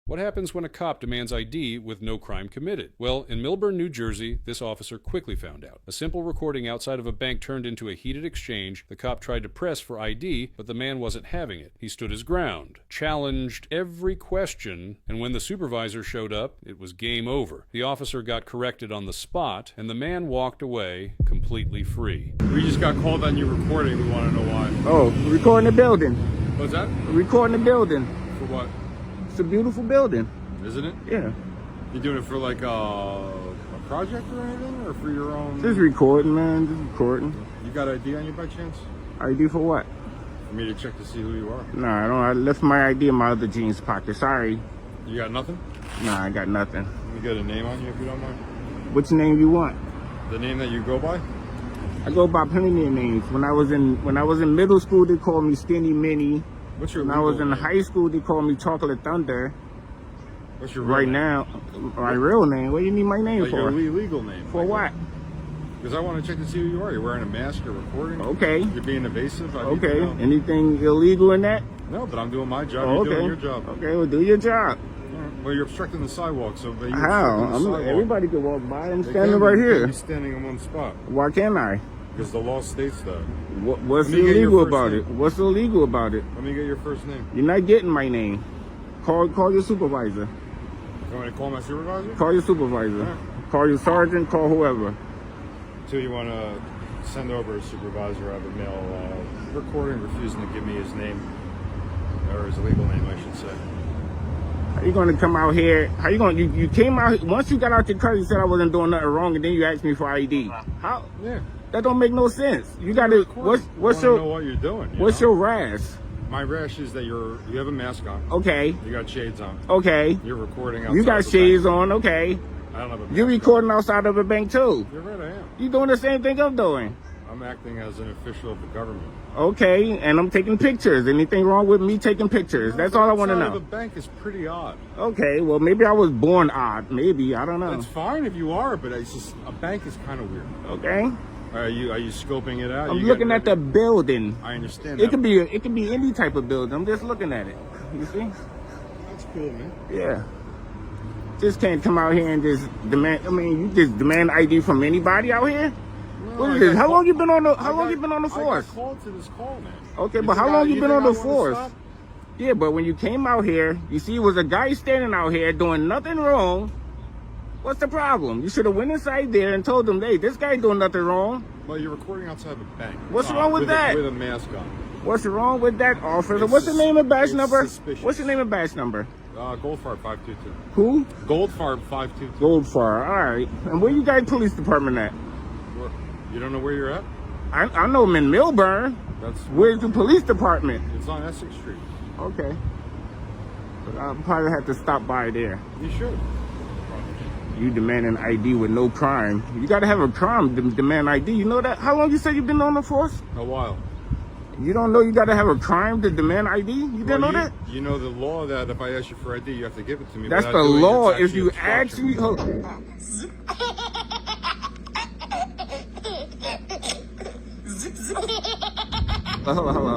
What happens when a cop demands ID with no crime committed? Well, in Millburn, New Jersey, this officer quickly found out. A simple recording outside of a bank turned into a heated exchange. The cop tried to press for ID, but the man wasn't having it. He stood his ground, challenged every question, and when the supervisor showed up, it was game over. The officer got corrected on the spot, and the man walked away completely free. We just got called on your recording. We want to know why. Oh, recording the building. What's that? Recording the building. For what? It's a beautiful building. Isn't it? Yeah. You doing it for like a project or anything, or for your own? Just recording, man. Just recording. You got ID on you by chance? ID for what? For me to check to see who you are. Nah, I don't. I left my ID in my other jeans pocket. Sorry. You got nothing? Nah, I got nothing. Let me get a name on you if you don't mind. Which name you want? The name that you go by? I go by plenty of names. When I was in middle school, they called me Skinny Minnie. What's your When I was in high school, they called me Chocolate Thunder. What's your real name? Now, my real name? What do you need my name like for? Your legal name. For what? Because I want to check to see who you are. You're wearing a mask, you're recording. Okay. You're being evasive. Okay. Anything illegal in that? No, but I'm doing my job. Oh, You're doing your job. Okay, well, do your job. Well, you're obstructing the sidewalk, so you're How? Everybody can walk by. I'm standing right here. You're standing in one spot. Why can't I? Because the law states that. What's illegal about it? What's illegal about it? Let me get your first name. You're not getting my name. Call your supervisor. You want me to call my supervisor? Call your supervisor. Right. Call your sergeant. Call whoever. So you want to send over a supervisor? I have a mail recording refusing to give me his name, or his legal name, I should say. How you gonna come out here? How you gonna? You came out once you got out your car. You said I wasn't doing nothing wrong, and then you asked me for ID. How? Yeah. That don't make no sense. You gotta. What's your? Know what you're doing? What's your rash? My rash is that you have a mask on. Okay. You got shades on. Okay. You're recording outside. You got shades on. Okay. I don't have a mask. You're recording outside of a bank too. You're right, I am. You doing the same thing I'm doing. I'm acting as an official of the government. Okay, and I'm taking pictures. Anything wrong with me taking pictures? That's all I want to know. The bank is pretty odd. Okay, well maybe I was born odd. Maybe, I don't know. That's fine if you are, but it's just a bank is kind of weird. Okay. Are you scoping it out? I'm looking at the building. I understand. It could be any type of building. I'm just looking at it. You see? That's cool, man. Yeah. Just can't come out here and just demand. I mean, you just demand ID from anybody out here. No, what is this? How long you been on the? How long you been on the force? I got called to this call, man. Okay, but how long you been on the force? Yeah, but when you came out here, you see, it was a guy standing out here doing nothing wrong. What's the problem? You should have went inside there and told them, hey, this guy doing nothing wrong. Well, you're recording outside of a bank. What's wrong with that? With a mask on. What's wrong with that, officer? What's the name and badge number? Suspicious. What's your name and badge number? Goldfarb 522. Who? Goldfarb 522. Goldfarb, all right. And where you guys police department at? You don't know where you're at? I know I'm in Millburn. Where's the police department? It's on Essex Street. Okay. But I'll probably have to stop by there. You should. You demand an ID with no crime. You got to have a crime to demand ID. You know that? How long you said you've been on the force? A while. You don't know you got to have a crime to demand ID? You didn't know that? You know the law that if I ask you for ID, you have to give it to me. That's the law. If you actually... Hello.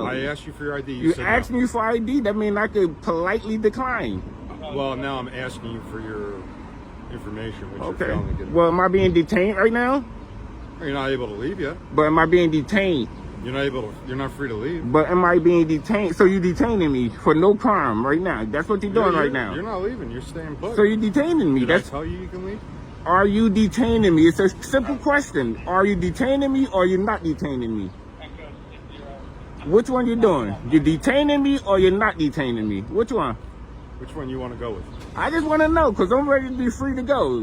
I asked you for your ID. You asked me for ID. That means I could politely decline. Well, now I'm asking you for your information. Which Okay. Well, am I being detained right now? You're not able to leave yet. But am I being detained? You're not able to. You're not free to leave. But am I being detained? So you're detaining me for no crime right now. That's what you're doing right now. You're not leaving. You're staying put. So you're detaining me. Did I tell you can leave? Are you detaining me? It's a simple question. Are you detaining me or you're not detaining me? Which one you doing? You're detaining me or you're not detaining me? Which one? Which one you want to go with? I just want to know because I'm ready to be free to go.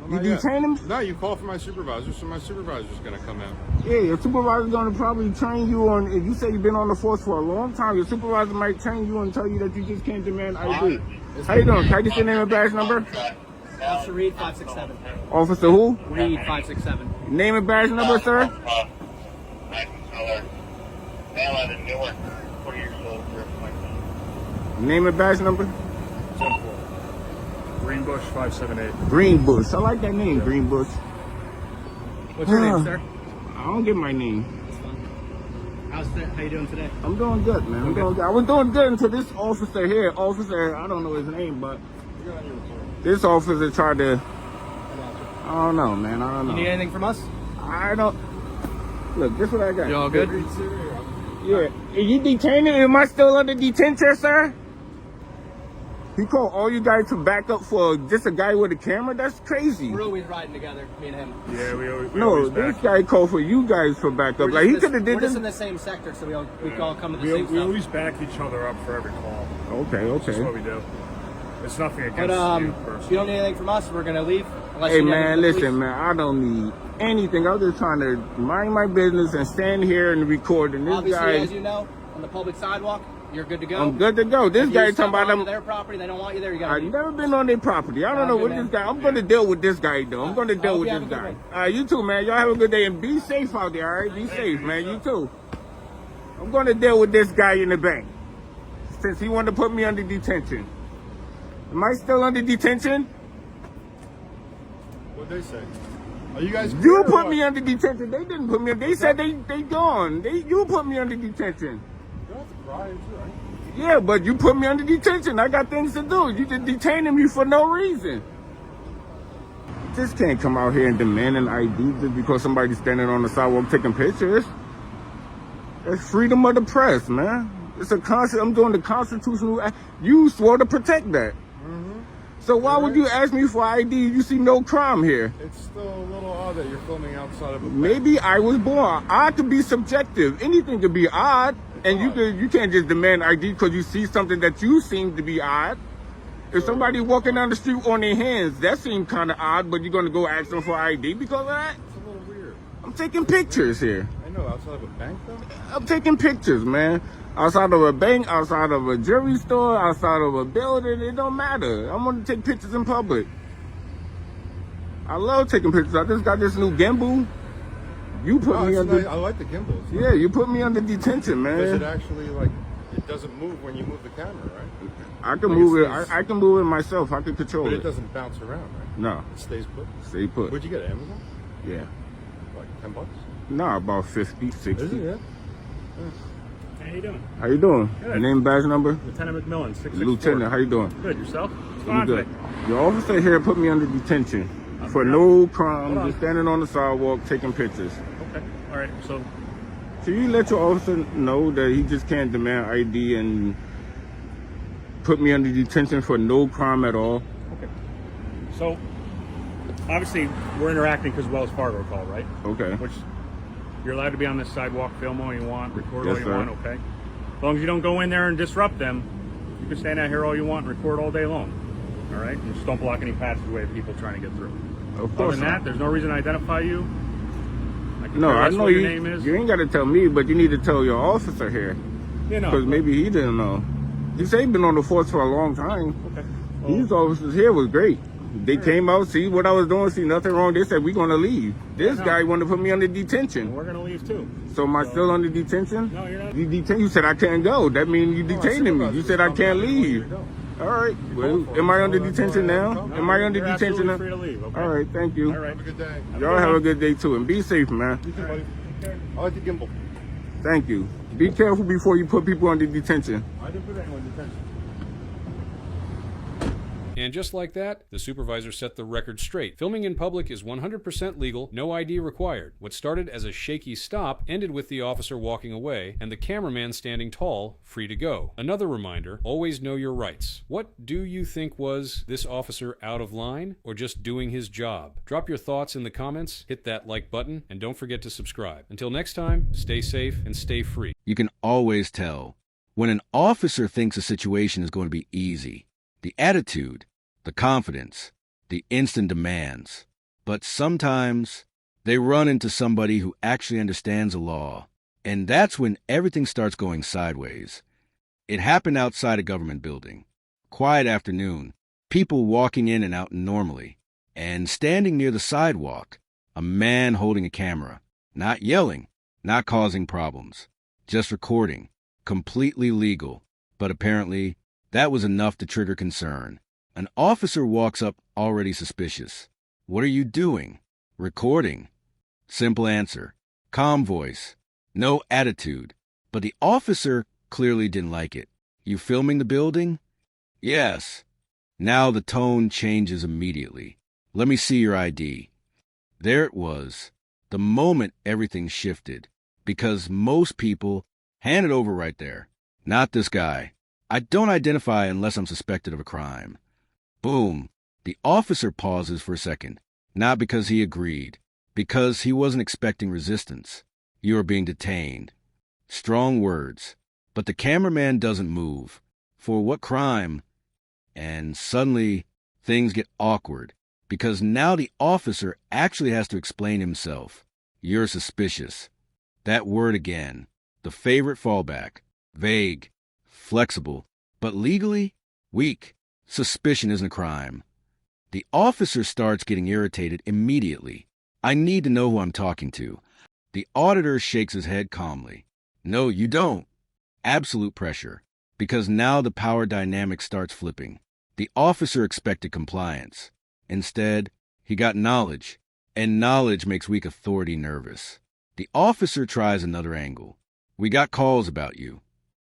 You detaining me? No, you call for my supervisor, so my supervisor's going to come out. Yeah, your supervisor's going to probably train you on, if you say you've been on the force for a long time, your supervisor might train you and tell you that you just can't demand ID. How you doing? Can I get your name and badge number? Officer Reed, 567. Officer who? Reed, 567. Name and badge number, sir? Name and badge number? Greenbush 578. Greenbush. I like that name, Greenbush. What's your name, sir? I don't get my name. How you doing today? I'm doing good, man. I'm doing good. I was doing good until this officer here, I don't know his name, but this officer tried to, I don't know, man. I don't know. You need anything from us? I don't, look, this is what I got. You all good? Yeah. Are you detaining? Am I still under detention, sir? He called all you guys to back up for just a guy with a camera? That's crazy. We're always riding together, me and him. Yeah, we No, always this back. guy called for you guys for backup. Like he could have did We're just this. in the same sector, so we all come to the We same stuff. always back each other up for every call. Okay, That's what okay. we do. It's nothing against But you if you personally. don't need anything from us, we're gonna leave. Unless Hey you need anything man, from the listen, police. man. I don't need anything. I'm just trying to mind my business and stand here and record. And this Obviously, guy, as you know, on the public sidewalk, you're good to go. I'm good to go. This If guy you talking step about onto them. their property, they don't want you there. You gotta I've leave. never been on their property. I don't Sounds know good, what man. this guy. I'm going to deal with this guy though. I'm going to I deal hope with you this have a good guy. one. You too, man. Y'all have a good day and be safe out there. All right, be safe, man. You too. I'm going to deal with this guy in the bank since he wanted to put me under detention. Am I still under detention? What'd they say? Are you guys? You clear or put what? me under detention. They didn't put me. They said they gone. You put me under detention. You don't have to cry, it's all right. Yeah, but you put me under detention. I got things to do. You just detaining me for no reason. Just can't come out here and demand an ID just because somebody's standing on the sidewalk taking pictures. That's freedom of the press, man. It's a constant. I'm doing the constitutional act. You swore to protect that. So why would you ask me for ID? You see no crime here. It's still a little odd that you're filming outside of a bank. Maybe I was born. Odd could be subjective. Anything could be odd, and you can't just demand ID because you see something that you seem to be odd. If somebody walking down the street on their hands, that seems kind of odd. But you're gonna go ask them for ID because of that? It's a little weird. I'm taking pictures here. I know, outside of a bank though? I'm taking pictures, man. Outside of a bank, outside of a jewelry store, outside of a building, it don't matter. I'm gonna take pictures in public. I love taking pictures. I just got this new gimbal. You put Oh, me it's under. nice. I like the gimbals. Yeah, you put me under detention, Because it man. actually, like, it doesn't move when you move the camera, right? I can like move it it. stays- I can move it myself. I can control But it. it doesn't bounce around, right? No, It stays put. stay put. Where'd you get it? Amazon? Yeah. Like $10? No, about 50, 60. Is it? Yeah. How you doing? How you doing? Good. Name, badge number? Lieutenant McMillan, 664. Lieutenant, how you doing? Good, yourself? What's going I'm on good. today? Your officer here put me under detention for no crime, Hold on. just standing on the sidewalk taking pictures. Okay, all right, so, Can you let your officer know that he just can't demand ID and put me under detention for no crime at all? okay. So, obviously, we're interacting because Wells Fargo called, right? Okay. Which, you're allowed to be on this sidewalk, film all you want, record Yes, all you sir. want, okay? As long as you don't go in there and disrupt them, you can stand out here all you want and record all day long, all right? And just don't block any passageway of people trying to get through. Of Other course than not. that, there's no reason to identify you. I can No, care I less know what you. your name is. You ain't got to tell me, but you need to tell your officer here You know. because maybe he didn't know. He said he been on the force for a long time. Okay. These officers here was great. They came out, see what I was doing, see nothing wrong. They said, we're going to leave. This no. guy wanted to put me under detention. We're going to leave too. So am I still under detention? No, you're not. You said I can't go. That means you detaining me. You said I can't leave. All right. Well, am I under detention now? Am I under You're detention absolutely now? free to leave, okay? All right. Thank you. All right. Have a good day. Y'all have a good day too. And be safe, man. You too, buddy. I like the gimbal. Thank you. Be careful before you put people under detention. I didn't put anyone in detention. And just like that, the supervisor set the record straight. Filming in public is 100% legal, no ID required. What started as a shaky stop ended with the officer walking away and the cameraman standing tall, free to go. Another reminder, always know your rights. What do you think was this officer out of line or just doing his job? Drop your thoughts in the comments, hit that like button, and don't forget to subscribe. Until next time, stay safe and stay free. You can always tell when an officer thinks a situation is going to be easy. The attitude, the confidence, the instant demands. But sometimes they run into somebody who actually understands the law. And that's when everything starts going sideways. It happened outside a government building. Quiet afternoon, people walking in and out normally. And standing near the sidewalk, a man holding a camera. Not yelling, not causing problems. Just recording. Completely legal. But apparently, that was enough to trigger concern. An officer walks up already suspicious. What are you doing? Recording. Simple answer. Calm voice. No attitude. But the officer clearly didn't like it. You filming the building? Yes. Now the tone changes immediately. Let me see your ID. There it was. The moment everything shifted. Because most people hand it over right there. Not this guy. I don't identify unless I'm suspected of a crime. Boom. The officer pauses for a second. Not because he agreed. Because he wasn't expecting resistance. You are being detained. Strong words. But the cameraman doesn't move. For what crime? And suddenly, things get awkward. Because now the officer actually has to explain himself. You're suspicious. That word again. The favorite fallback. Vague. Flexible. But legally, weak. Suspicion isn't a crime. The officer starts getting irritated immediately. I need to know who I'm talking to. The auditor shakes his head calmly. No, you don't. Absolute pressure. Because now the power dynamic starts flipping. The officer expected compliance. Instead, he got knowledge. And knowledge makes weak authority nervous. The officer tries another angle. We got calls about you.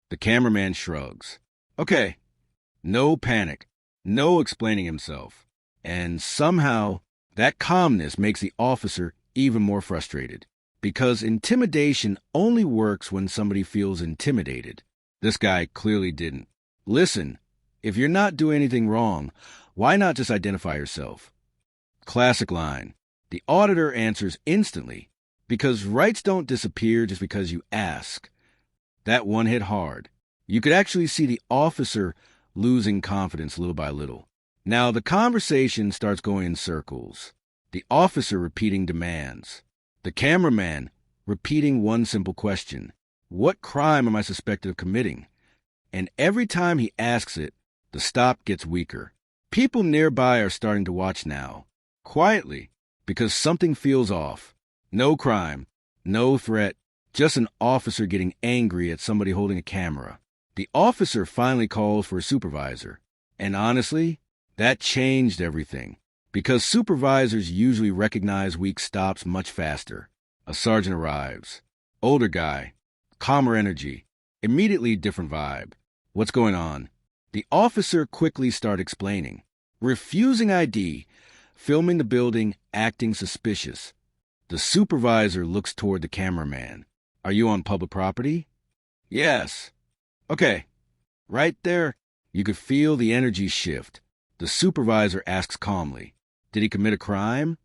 The cameraman shrugs. Okay. No panic. No explaining himself. And somehow, that calmness makes the officer even more frustrated. Because intimidation only works when somebody feels intimidated. This guy clearly didn't. Listen, if you're not doing anything wrong, why not just identify yourself? Classic line. The auditor answers instantly. Because rights don't disappear just because you ask. That one hit hard. You could actually see the officer losing confidence little by little. Now the conversation starts going in circles. The officer repeating demands. The cameraman repeating one simple question. What crime am I suspected of committing? And every time he asks it, the stop gets weaker. People nearby are starting to watch now. Quietly. Because something feels off. No crime. No threat. Just an officer getting angry at somebody holding a camera. The officer finally calls for a supervisor. And honestly, that changed everything. Because supervisors usually recognize weak stops much faster. A sergeant arrives. Older guy. Calmer energy. Immediately different vibe. What's going on? The officer quickly started explaining. Refusing ID. Filming the building. Acting suspicious. The supervisor looks toward the cameraman. Are you on public property? Yes. Okay. Right there, you could feel the energy shift. The supervisor asks calmly, did he commit a crime?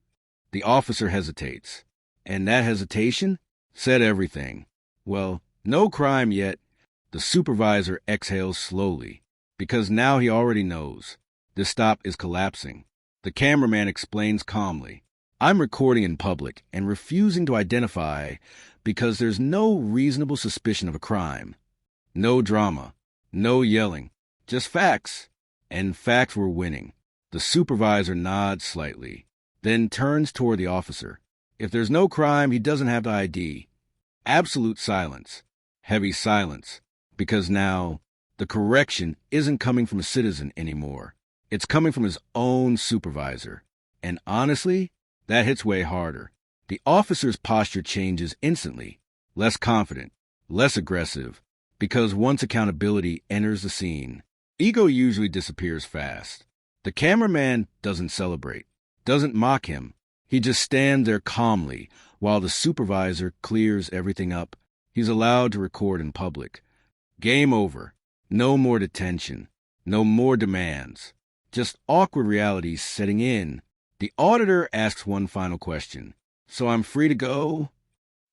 The officer hesitates. And that hesitation said everything. Well, no crime yet. The supervisor exhales slowly, because now he already knows. This stop is collapsing. The cameraman explains calmly. I'm recording in public and refusing to identify because there's no reasonable suspicion of a crime. No drama. No yelling. Just facts. And facts were winning. The supervisor nods slightly, then turns toward the officer. If there's no crime, he doesn't have the ID. Absolute silence. Heavy silence. Because now, the correction isn't coming from a citizen anymore. It's coming from his own supervisor. And honestly, that hits way harder. The officer's posture changes instantly. Less confident. Less aggressive. Because once accountability enters the scene, ego usually disappears fast. The cameraman doesn't celebrate, doesn't mock him. He just stands there calmly while the supervisor clears everything up. He's allowed to record in public. Game over. No more detention. No more demands. Just awkward realities setting in. The auditor asks one final question. So I'm free to go?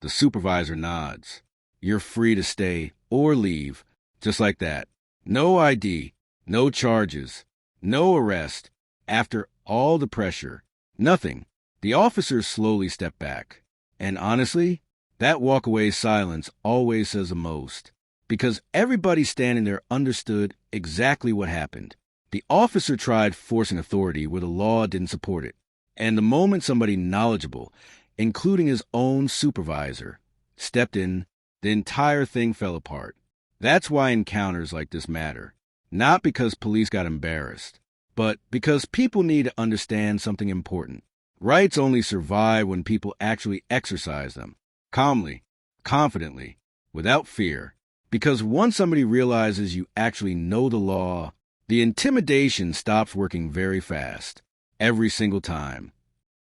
The supervisor nods. You're free to stay or leave, just like that. No ID, no charges, no arrest. After all the pressure, nothing. The officers slowly step back. And honestly, that walkaway silence always says the most. Because everybody standing there understood exactly what happened. The officer tried forcing authority where the law didn't support it. And the moment somebody knowledgeable, including his own supervisor, stepped in, the entire thing fell apart. That's why encounters like this matter. Not because police got embarrassed, but because people need to understand something important. Rights only survive when people actually exercise them. Calmly, confidently, without fear. Because once somebody realizes you actually know the law, the intimidation stops working very fast, every single time.